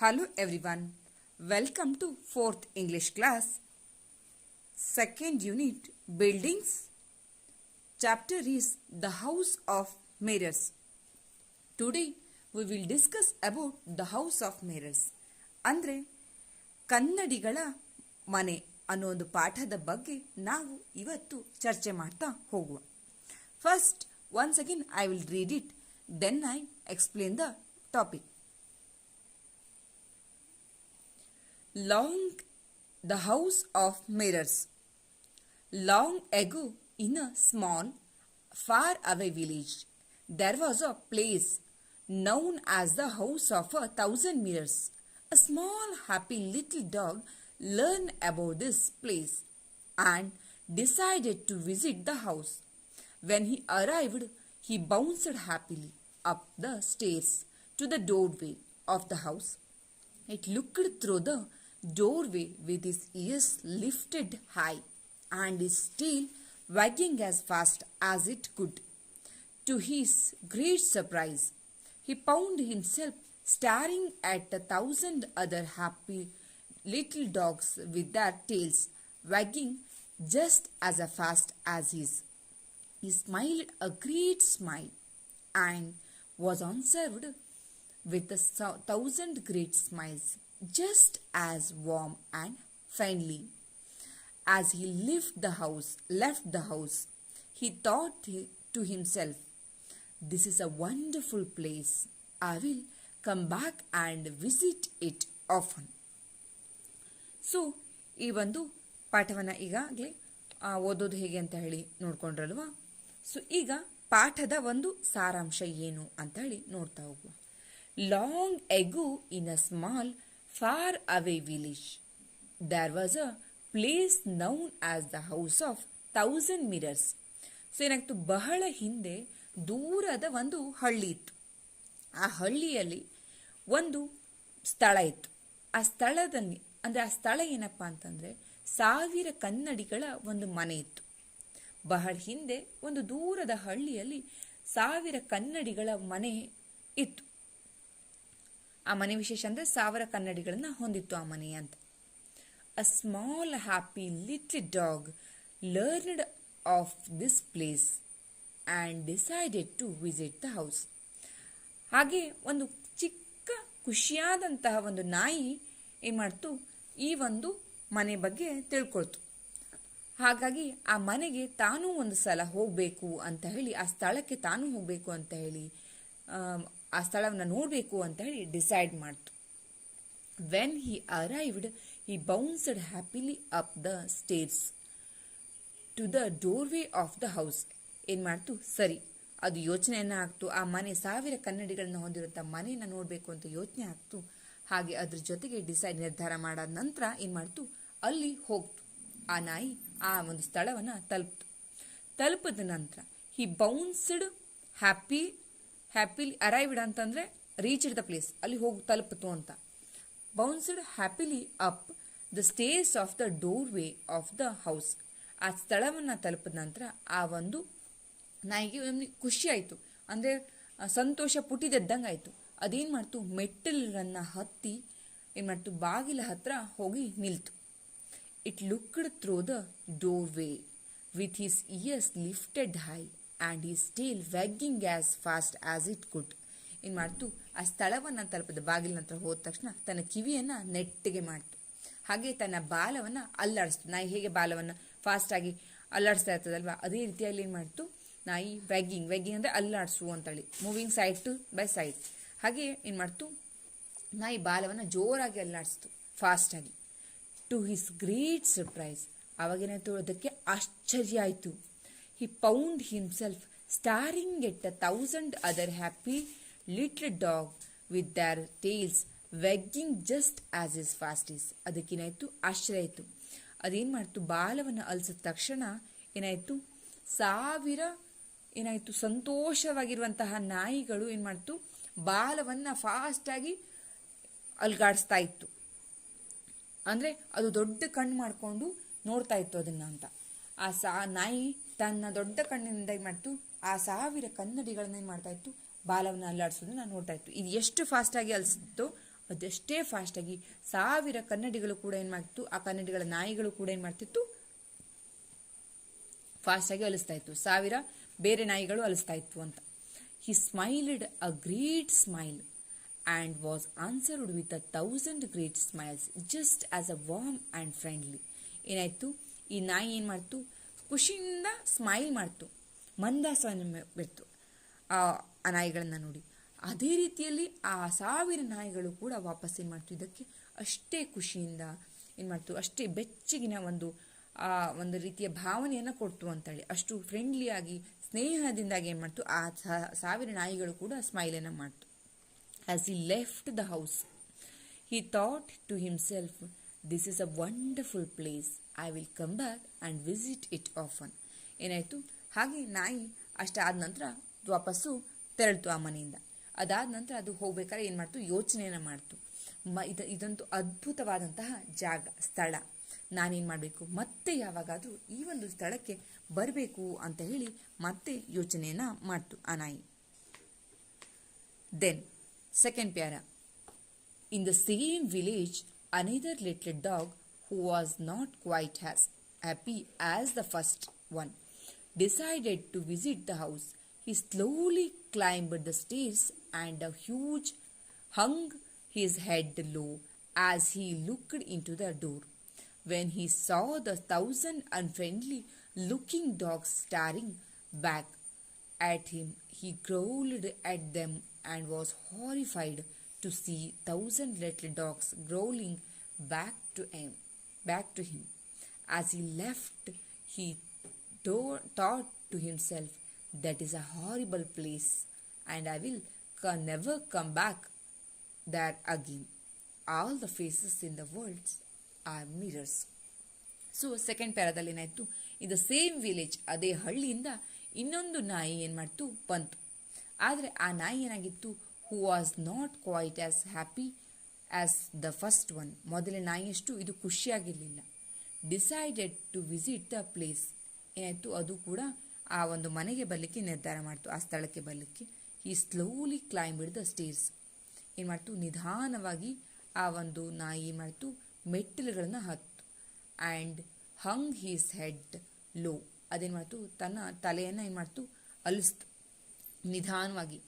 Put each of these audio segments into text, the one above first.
Hello everyone, welcome to 4th English class, 2nd unit Buildings. Chapter is The House of Mirrors. Today we will discuss about the House of Mirrors. ಅಂದರೆ ಕನ್ನಡಿಗಳ ಮನೆ ಅನ್ನೋ ಒಂದು ಪಾಠದ ಬಗ್ಗೆ ನಾವು ಇವತ್ತು ಚರ್ಚೆ ಮಾಡ್ತಾ ಹೋಗುವ. First, once again I will read it, then I explain the topic. The House of Mirrors. Long ago, in a small, far-away village, there was a place known as the House of 1,000 Mirrors. A small, happy little dog learned about this place and decided to visit the house. When he arrived, he bounced happily up the stairs to the doorway of the house. It looked through the doorway with his ears lifted high and his tail wagging as fast as it could. To his great surprise, he found himself staring at 1,000 other happy little dogs with their tails wagging just as fast as his. He smiled a great smile and was answered with 1,000 great smiles, just as warm and friendly. As he left the house, he thought to himself, "This is a wonderful place. I will come back and visit it often." So ಈ ಒಂದು ಪಾಠವನ್ನು ಈಗಾಗಲೇ ಓದೋದು ಹೇಗೆ ಅಂತ ಹೇಳಿ ನೋಡ್ಕೊಂಡ್ರಲ್ವಾ. So ಈಗ ಪಾಠದ ಒಂದು ಸಾರಾಂಶ ಏನು ಅಂತ ಹೇಳಿ ನೋಡ್ತಾ ಹೋಗುವ. Long ago in a small far away village, there was a place known as the House of 1,000 Mirrors. So ಏನಾಗ್ತು, ಬಹಳ ಹಿಂದೆ ದೂರದ ಒಂದು ಹಳ್ಳಿ ಇತ್ತು. ಆ ಹಳ್ಳಿಯಲ್ಲಿ ಒಂದು ಸ್ಥಳ ಇತ್ತು. ಆ ಸ್ಥಳದಲ್ಲಿ ಅಂದರೆ ಆ ಸ್ಥಳ ಏನಪ್ಪ ಅಂತಂದರೆ 1,000 ಕನ್ನಡಿಗಳ ಒಂದು ಮನೆ ಇತ್ತು. ಬಹಳ ಹಿಂದೆ ಒಂದು ದೂರದ ಹಳ್ಳಿಯಲ್ಲಿ 1,000 ಕನ್ನಡಿಗಳ ಮನೆ ಇತ್ತು. ಆ ಮನೆ ವಿಶೇಷ ಅಂದರೆ 1,000 ಕನ್ನಡಿಗಳನ್ನು ಹೊಂದಿತ್ತು ಆ ಮನೆ ಅಂತ. A small happy little dog learned of this place and decided to visit the house. ಹಾಗೆ ಒಂದು ಚಿಕ್ಕ ಖುಷಿಯಾದಂತಹ ಒಂದು ನಾಯಿ ಏನು ಮಾಡ್ತು, ಈ ಒಂದು ಮನೆ ಬಗ್ಗೆ ತಿಳ್ಕೊಳ್ತು. ಹಾಗಾಗಿ ಆ ಮನೆಗೆ ತಾನೂ ಒಂದು ಸಲ ಹೋಗಬೇಕು ಅಂತ ಹೇಳಿ, ಆ ಸ್ಥಳಕ್ಕೆ ತಾನೂ ಹೋಗಬೇಕು ಅಂತ ಹೇಳಿ, ಆ ಸ್ಥಳವನ್ನು ನೋಡಬೇಕು ಅಂತ ಹೇಳಿ ಡಿಸೈಡ್ ಮಾಡ್ತು. When he arrived, he bounced happily up the stairs to the doorway of the house. ಏನು ಮಾಡ್ತು, ಸರಿ ಅದು ಯೋಚನೆಯನ್ನ ಆಗ್ತು. ಆ ಮನೆ 1,000 ಕನ್ನಡಿಗಳನ್ನ ಹೊಂದಿರುವಂಥ ಮನೆಯನ್ನು ನೋಡಬೇಕು ಅಂತ ಯೋಚನೆ ಆಗ್ತು. ಹಾಗೆ ಅದ್ರ ಜೊತೆಗೆ ನಿರ್ಧಾರ ಮಾಡಾದ ನಂತರ ಏನು ಮಾಡ್ತು, ಅಲ್ಲಿ ಹೋಗ್ತು. ಆ ನಾಯಿ ಆ ಒಂದು ಸ್ಥಳವನ್ನು ತಲುಪಿದ ನಂತರ ಹಿ ಬೌನ್ಸ್ಡ್ ಹ್ಯಾಪಿಲಿ ಅರೈವ್ಡ್ ಅಂತಂದರೆ ರೀಚ್ಡ್ ದ ಪ್ಲೇಸ್, ಅಲ್ಲಿ ಹೋಗಿ ತಲುಪಿತು ಅಂತ. Bounced happily up the stairs of the doorway of the house. ಆ ಸ್ಥಳವನ್ನು ತಲುಪಿದ ನಂತರ ಆ ಒಂದು ನಾಯಿಗೆ ಒಂದು ಖುಷಿ ಆಯಿತು, ಅಂದರೆ ಸಂತೋಷ ಪುಟಿದೆದ್ದಂಗೆ ಆಯಿತು. ಅದೇನು ಮಾಡ್ತು, ಮೆಟ್ಟಲನ್ನು ಹತ್ತಿ ಏನು ಮಾಡ್ತು, ಬಾಗಿಲ ಹತ್ರ ಹೋಗಿ ನಿಲ್ತು. It looked through the doorway with his ears lifted high and his tail wagging as fast as it could. ಏನು ಮಾಡ್ತು, ಆ ಸ್ಥಳವನ್ನು ತಲುಪಿದ ಬಾಗಿಲಿನ ಹತ್ರ ಹೋದ ತಕ್ಷಣ ತನ್ನ ಕಿವಿಯನ್ನು ನೆಟ್ಟಿಗೆ ಮಾಡ್ತು. ಹಾಗೆ ತನ್ನ ಬಾಲವನ್ನು ಅಲ್ಲಾಡಿಸ್ತು. ನಾಯಿ ಹೇಗೆ ಬಾಲವನ್ನು ಫಾಸ್ಟಾಗಿ ಅಲ್ಲಾಡಿಸ್ತಾ ಇರ್ತದಲ್ವ, ಅದೇ ರೀತಿಯಲ್ಲಿ ಏನು ಮಾಡ್ತು, ನಾಯಿ ವ್ಯಾಗಿಂಗ್ ಅಂದರೆ ಅಲ್ಲಾಡಿಸು ಅಂತೇಳಿ, moving side to by side. ಹಾಗೆ ಏನು ಮಾಡ್ತು, ನಾಯಿ ಬಾಲವನ್ನು ಜೋರಾಗಿ ಅಲ್ಲಾಡಿಸ್ತು ಫಾಸ್ಟಾಗಿ. ಟು ಹಿಸ್ ಗ್ರೇಟ್ ಸರ್ಪ್ರೈಸ್, ಅವಾಗೇನಾಯ್ತು, ಅದಕ್ಕೆ ಆಶ್ಚರ್ಯ ಆಯಿತು. He found himself staring at 1,000 other happy little dogs with their tails wagging just as his fast is. ಅದಕ್ಕೇನಾಯಿತು, ಆಶ್ಚರ್ಯ ಆಯಿತು. ಅದೇನು ಮಾಡ್ತು, ಬಾಲವನ್ನು ಅಲಿಸಿದ ತಕ್ಷಣ ಏನಾಯಿತು, 1,000 ಏನಾಯಿತು ಸಂತೋಷವಾಗಿರುವಂತಹ ನಾಯಿಗಳು ಏನು ಮಾಡ್ತು, ಬಾಲವನ್ನು ಫಾಸ್ಟಾಗಿ ಅಲ್ಗಾಡಿಸ್ತಾ ಇತ್ತು. ಅಂದರೆ ಅದು ದೊಡ್ಡ ಕಣ್ಣು ಮಾಡಿಕೊಂಡು ನೋಡ್ತಾ ಇತ್ತು ಅದನ್ನು ಅಂತ. ಆ ನಾಯಿ ತನ್ನ ದೊಡ್ಡ ಕಣ್ಣಿನಿಂದ ಏನು ಮಾಡ್ತು, ಆ 1,000 ಕನ್ನಡಿಗಳನ್ನ ಏನು ಮಾಡ್ತಾ ಇತ್ತು, ಬಾಲವನ್ನು ಅಲ್ಲಾಡಿಸೋದನ್ನ ನೋಡ್ತಾ ಇತ್ತು. ಇದು ಎಷ್ಟು ಫಾಸ್ಟಾಗಿ ಅಲಿಸಿತ್ತು ಅದೆಷ್ಟೇ ಫಾಸ್ಟಾಗಿ 1000 ಕನ್ನಡಿಗಳು ಕೂಡ ಏನು ಮಾಡ್ತಿತ್ತು, ಆ ಕನ್ನಡಿಗಳ ನಾಯಿಗಳು ಕೂಡ ಏನು ಮಾಡ್ತಿತ್ತು, ಫಾಸ್ಟಾಗಿ ಅಲಿಸ್ತಾ ಇತ್ತು. 1000 ಬೇರೆ ನಾಯಿಗಳು ಅಲಿಸ್ತಾ ಇತ್ತು ಅಂತ. He smiled a great smile and was answered with 1000 great smiles just as a warm and friendly. ಏನಾಯ್ತು, ಈ ನಾಯಿ ಏನು ಮಾಡ್ತು, ಖುಷಿಯಿಂದ ಸ್ಮೈಲ್ ಮಾಡ್ತು, ಮಂದಹಾಸವನ್ನು ಬಿಡ್ತು ಆ ನಾಯಿಗಳನ್ನ ನೋಡಿ. ಅದೇ ರೀತಿಯಲ್ಲಿ ಆ 1000 ನಾಯಿಗಳು ಕೂಡ ವಾಪಸ್ ಏನು ಮಾಡ್ತು, ಇದಕ್ಕೆ ಅಷ್ಟೇ ಖುಷಿಯಿಂದ ಏನು ಮಾಡ್ತು, ಅಷ್ಟೇ ಬೆಚ್ಚಗಿನ ಒಂದು ರೀತಿಯ ಭಾವನೆಯನ್ನು ಕೊಡ್ತು ಅಂತೇಳಿ, ಅಷ್ಟು ಫ್ರೆಂಡ್ಲಿಯಾಗಿ ಸ್ನೇಹದಿಂದಾಗಿ ಏನು ಮಾಡ್ತು, ಆ 1000 ನಾಯಿಗಳು ಕೂಡ ಸ್ಮೈಲನ್ನು ಮಾಡ್ತು. As he left the house he thought to himself, this is a wonderful place, I will come back and visit it often. ಏನಾಯಿತು, ಹಾಗೆ ನಾಯಿ ಅಷ್ಟಾದ ನಂತರ ವಾಪಸ್ಸು ತೆರಳ್ತು ಆ ಮನೆಯಿಂದ. ಅದಾದ ನಂತರ ಅದು ಹೋಗ್ಬೇಕಾದ್ರೆ ಏನು ಮಾಡ್ತು, ಯೋಚನೆಯನ್ನು ಮಾಡ್ತು, ಇದಂತೂ ಅದ್ಭುತವಾದಂತಹ ಜಾಗ, ಸ್ಥಳ, ನಾನೇನು ಮಾಡಬೇಕು, ಮತ್ತೆ ಯಾವಾಗಾದರೂ ಈ ಒಂದು ಸ್ಥಳಕ್ಕೆ ಬರಬೇಕು ಅಂತ ಹೇಳಿ ಮತ್ತೆ ಯೋಚನೆಯನ್ನು ಮಾಡ್ತು ಆ ನಾಯಿ. Then second para. In the same village another little dog who was not quite as happy as the first one decided to visit the house. He slowly climbed the stairs and a huge hung his head low as he looked into the door. When he saw the 1000 unfriendly looking dogs staring back at him, he growled at them and was horrified to see 1000 little dogs growling back to him. As he left, he thought to himself, that is a horrible place and I will never come back there again. All the faces in the world are mirrors. So second ಪ್ಯಾರಾದಲ್ಲಿ ಏನಾಯಿತು, ಇದು same village, ಅದೇ ಹಳ್ಳಿಯಿಂದ ಇನ್ನೊಂದು ನಾಯಿ ಏನು ಮಾಡ್ತು, ಬಂತು. ಆದರೆ ಆ ನಾಯಿ ಏನಾಗಿತ್ತು, who was not quite as happy as the first one. ಮೊದಲನೇ ನಾಯಿಯಷ್ಟು ಇದು ಖುಷಿಯಾಗಿರಲಿಲ್ಲ. Decided to visit the place. ಏನಾಯಿತು, ಅದು ಕೂಡ ಆ ಒಂದು ಮನೆಗೆ ಬರಲಿಕ್ಕೆ ನಿರ್ಧಾರ ಮಾಡ್ತು, ಆ ಸ್ಥಳಕ್ಕೆ ಬರಲಿಕ್ಕೆ. ಈ ಸ್ಲೋಲಿ ಕ್ಲೈಂಬ್ಡ್ ದ ಸ್ಟೇರ್ಸ್. ಏನು ಮಾಡ್ತು, ನಿಧಾನವಾಗಿ ಆ ಒಂದು ನಾಯಿ ಏನು ಮಾಡ್ತು, ಮೆಟ್ಟಿಲುಗಳನ್ನು ಹತ್ತು. And hung his head low. ಅದೇನು ಮಾಡ್ತು, ತನ್ನ ತಲೆಯನ್ನು ಏನು ಮಾಡ್ತು, ಅಲಿಸ್ತು ನಿಧಾನವಾಗಿ.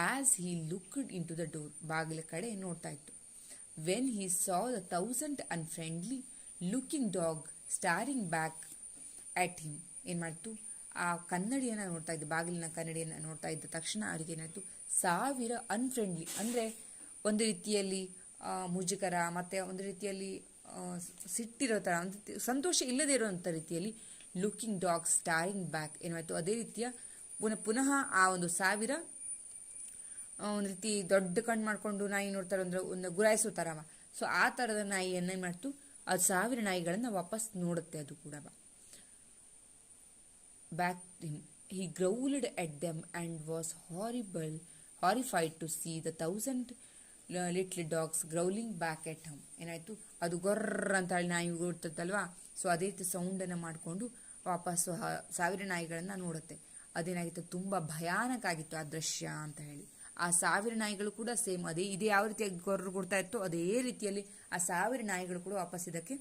As he looked into the door. ಬಾಗಿಲ ಕಡೆ ನೋಡ್ತಾ ಇತ್ತು. When he saw the 1000 unfriendly looking dog staring back at him. ಏನು ಮಾಡ್ತು, ಆ ಕನ್ನಡಿಯನ್ನು ನೋಡ್ತಾ ಇದ್ದ, ಬಾಗಿಲಿನ ಕನ್ನಡಿಯನ್ನು ನೋಡ್ತಾ ಇದ್ದ ತಕ್ಷಣ ಅವರಿಗೆ ಏನಾಯಿತು, 1000 ಅನ್ಫ್ರೆಂಡ್ಲಿ ಅಂದರೆ ಒಂದು ರೀತಿಯಲ್ಲಿ ಮುಜುಗರ, ಮತ್ತು ಒಂದು ರೀತಿಯಲ್ಲಿ ಸಿಟ್ಟಿರೋ ಥರ, ಒಂದು ಸಂತೋಷ ಇಲ್ಲದೇ ಇರೋವಂಥ ರೀತಿಯಲ್ಲಿ ಲುಕಿಂಗ್ ಡಾಗ್ ಸ್ಟಾರಿಂಗ್ ಬ್ಯಾಕ್. ಏನಾಯಿತು, ಅದೇ ರೀತಿಯ ಪುನಃ ಆ ಒಂದು 1000 ಒಂದು ರೀತಿ ದೊಡ್ಡ ಕಣ್ಣು ಮಾಡಿಕೊಂಡು ನಾಯಿ ನೋಡ್ತಾರೆ ಅಂದ್ರೆ ಒಂದು ಗುರಾಯಿಸೋ ಥರವ. ಸೊ ಆ ಥರದ ನಾಯಿಯನ್ನು ಏನು ಮಾಡ್ತು, ಅದು 1000 ನಾಯಿಗಳನ್ನು ವಾಪಸ್ ನೋಡುತ್ತೆ ಅದು ಕೂಡ. Back him. He growled at them and was horrified to see the 1000 little dogs growling back at him. ಏನಾಯಿತು, ಅದು ಗೊರ್ರ ಅಂತ ಹೇಳಿ ನಾಯಿ ಓಡ್ತದಲ್ವಾ, ಸೊ ಅದೇ ರೀತಿ ಸೌಂಡನ್ನು ಮಾಡಿಕೊಂಡು ವಾಪಸ್ಸು 1000 ನಾಯಿಗಳನ್ನು ನೋಡುತ್ತೆ. ಅದೇನಾಗಿತ್ತು, ತುಂಬ ಭಯಾನಕ ಆಗಿತ್ತು ಆ ದೃಶ್ಯ ಅಂತ ಹೇಳಿ. ಆ 1000 ನಾಯಿಗಳು ಕೂಡ ಸೇಮ್ ಇದು ಯಾವ ರೀತಿಯಾಗಿ ಗೊರ್ರು ಕೊಡ್ತಾ ಇತ್ತು, ಅದೇ ರೀತಿಯಲ್ಲಿ ಆ 1000 ನಾಯಿಗಳು ಕೂಡ ವಾಪಸ್ ಇದಕ್ಕೆ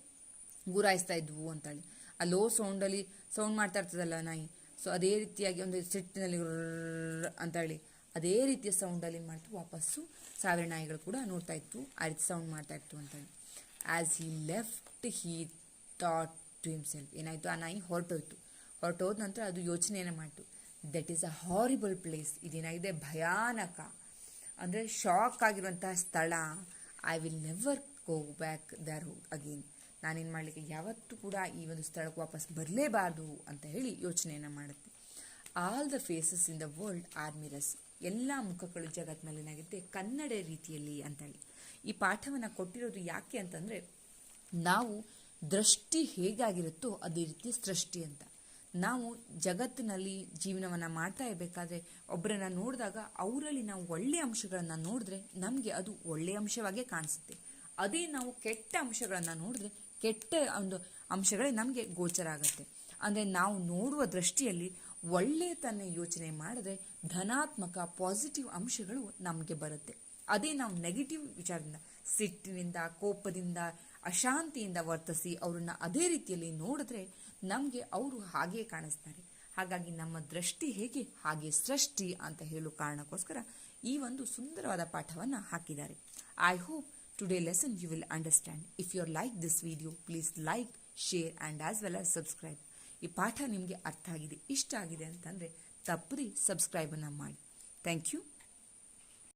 ಗುರಾಯಿಸ್ತಾ ಇದ್ವು ಅಂತೇಳಿ. ಆ ಲೋ ಸೌಂಡಲ್ಲಿ ಸೌಂಡ್ ಮಾಡ್ತಾ ಇರ್ತದಲ್ಲ ನಾಯಿ, ಸೊ ಅದೇ ರೀತಿಯಾಗಿ ಒಂದು ಸಿಟ್ಟಿನಲ್ಲಿ ಅಂತೇಳಿ ಅದೇ ರೀತಿಯ ಸೌಂಡಲ್ಲಿ ಏನು ಮಾಡ್ತು, ವಾಪಸ್ಸು 1000 ನಾಯಿಗಳು ಕೂಡ ನೋಡ್ತಾ ಇತ್ತು, ಆ ರೀತಿ ಸೌಂಡ್ ಮಾಡ್ತಾ ಇತ್ತು ಅಂತೇಳಿ. As he left he thought to himself. ಏನಾಯಿತು, ಆ ನಾಯಿ ಹೊರಟೋದ ನಂತರ ಅದು ಯೋಚನೆಯನ್ನು ಮಾಡ್ತು, that is a horrible place. ಇದೇನಾಗಿದೆ, ಭಯಾನಕ ಅಂದರೆ ಶಾಕ್ ಆಗಿರುವಂತಹ ಸ್ಥಳ. I will never go back there again. ನಾನೇನು ಮಾಡಲಿಕ್ಕೆ ಯಾವತ್ತೂ ಕೂಡ ಈ ಒಂದು ಸ್ಥಳಕ್ಕೆ ವಾಪಸ್ ಬರಲೇಬಾರ್ದು ಅಂತ ಹೇಳಿ ಯೋಚನೆಯನ್ನು ಮಾಡುತ್ತೆ. All the faces in the world are mirrors. ಎಲ್ಲ ಮುಖಗಳು ಜಗತ್ತಿನಲ್ಲಿ ಏನಾಗುತ್ತೆ, ಕನ್ನಡ ರೀತಿಯಲ್ಲಿ ಅಂತೇಳಿ. ಈ ಪಾಠವನ್ನು ಕೊಟ್ಟಿರೋದು ಯಾಕೆ ಅಂತಂದರೆ, ನಾವು ದೃಷ್ಟಿ ಹೇಗಾಗಿರುತ್ತೋ ಅದೇ ರೀತಿ ಸೃಷ್ಟಿ ಅಂತ. ನಾವು ಜಗತ್ತಿನಲ್ಲಿ ಜೀವನವನ್ನು ಮಾಡ್ತಾ ಇರಬೇಕಾದ್ರೆ ಒಬ್ಬರನ್ನ ನೋಡಿದಾಗ ಅವರಲ್ಲಿ ನಾವು ಒಳ್ಳೆಯ ಅಂಶಗಳನ್ನು ನೋಡಿದ್ರೆ ನಮಗೆ ಅದು ಒಳ್ಳೆಯ ಅಂಶವಾಗೇ ಕಾಣಿಸುತ್ತೆ. ಅದೇ ನಾವು ಕೆಟ್ಟ ಅಂಶಗಳನ್ನು ನೋಡಿದ್ರೆ ಕೆಟ್ಟ ಒಂದು ಅಂಶಗಳೇ ನಮಗೆ ಗೋಚರ ಆಗುತ್ತೆ. ಅಂದರೆ ನಾವು ನೋಡುವ ದೃಷ್ಟಿಯಲ್ಲಿ ಒಳ್ಳೆಯತನ ಯೋಚನೆ ಮಾಡಿದ್ರೆ ಧನಾತ್ಮಕ ಪಾಸಿಟಿವ್ ಅಂಶಗಳು ನಮಗೆ ಬರುತ್ತೆ. ಅದೇ ನಾವು ನೆಗೆಟಿವ್ ವಿಚಾರದಿಂದ, ಸಿಟ್ಟಿನಿಂದ, ಕೋಪದಿಂದ, ಅಶಾಂತಿಯಿಂದ ವರ್ತಿಸಿ ಅವರನ್ನ ಅದೇ ರೀತಿಯಲ್ಲಿ ನೋಡಿದ್ರೆ ನಮಗೆ ಅವರು ಹಾಗೆ ಕಾಣಿಸ್ತಾರೆ. ಹಾಗಾಗಿ ನಮ್ಮ ದೃಷ್ಟಿ ಹೇಗೆ ಹಾಗೆ ಸೃಷ್ಟಿ ಅಂತ ಹೇಳೋ ಕಾರಣಕ್ಕೋಸ್ಕರ ಈ ಒಂದು ಸುಂದರವಾದ ಪಾಠವನ್ನು ಹಾಕಿದ್ದಾರೆ. I hope today lesson you will understand. If you like this video, please like, share and as well as subscribe. ಈ ಪಾಠ ನಿಮಗೆ ಅರ್ಥ ಆಗಿದೆ, ಇಷ್ಟ ಆಗಿದೆ ಅಂತಂದರೆ ತಪ್ಪದೆ ಸಬ್ಸ್ಕ್ರೈಬನ್ನು ಮಾಡಿ. Thank you.